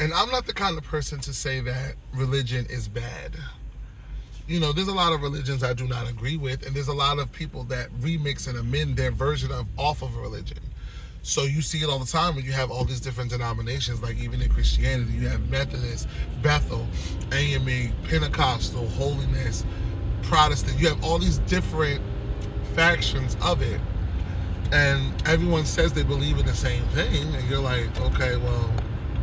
And I'm not the kind of person to say that religion is bad. There's a lot of religions I do not agree with, and there's a lot of people that remix and amend their version of off of a religion. So you see it all the time when you have all these different denominations, like even in Christianity, you have Methodist, Bethel, AME, Pentecostal, Holiness, Protestant. You have all these different factions of it, and everyone says they believe in the same thing, and you're like, okay, well,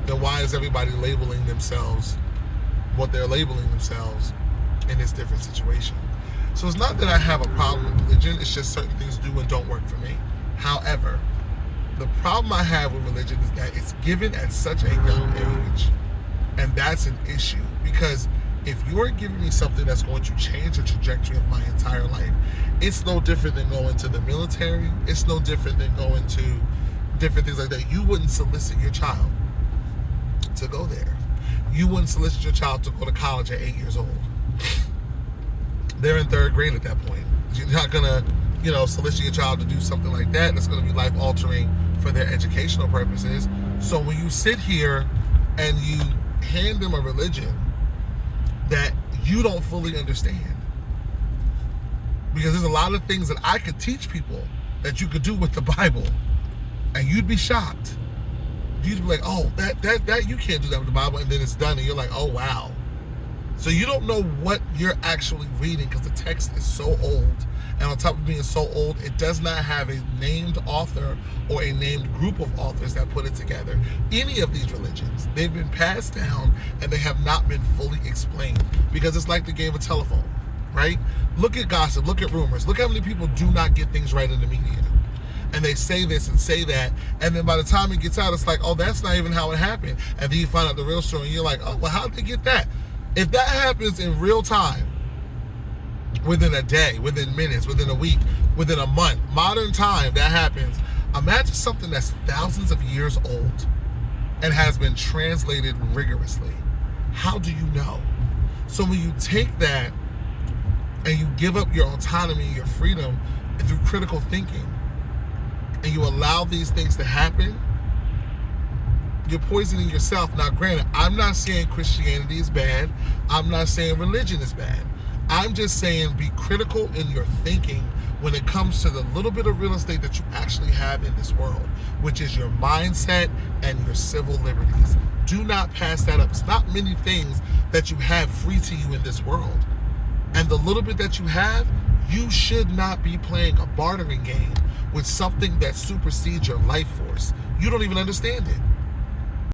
then why is everybody labeling themselves what they're labeling themselves in this different situation? So it's not that I have a problem with religion, it's just certain things do and don't work for me. However, the problem I have with religion is that it's given at such a young age, and that's an issue, because if you're giving me something that's going to change the trajectory of my entire life, it's no different than going to the military, it's no different than going to different things like that. You wouldn't solicit your child to go there. You wouldn't solicit your child to go to college at 8 years old. They're in third grade at that point. You're not gonna, solicit your child to do something like that that's gonna be life altering for their educational purposes. So when you sit here and you hand them a religion that you don't fully understand, because there's a lot of things that I could teach people that you could do with the Bible, and you'd be shocked. You'd be like, oh, that you can't do that with the Bible, and then it's done, and you're like, oh, wow. So you don't know what you're actually reading, because the text is so old, and on top of being so old, it does not have a named author or a named group of authors that put it together. Any of these religions, they've been passed down, and they have not been fully explained, because it's like the game of telephone, right? Look at gossip, look at rumors, look how many people do not get things right in the media. And they say this and say that, and then by the time it gets out, it's like, oh, that's not even how it happened. And then you find out the real story, and you're like, oh, well, how did they get that? If that happens in real time, within a day, within minutes, within a week, within a month, modern time, that happens, imagine something that's thousands of years old and has been translated rigorously. How do you know? So when you take that and you give up your autonomy, your freedom through critical thinking, and you allow these things to happen, you're poisoning yourself. Now, granted, I'm not saying Christianity is bad. I'm not saying religion is bad. I'm just saying be critical in your thinking when it comes to the little bit of real estate that you actually have in this world, which is your mindset and your civil liberties. Do not pass that up. It's not many things that you have free to you in this world. And the little bit that you have, you should not be playing a bartering game with something that supersedes your life force. You don't even understand it.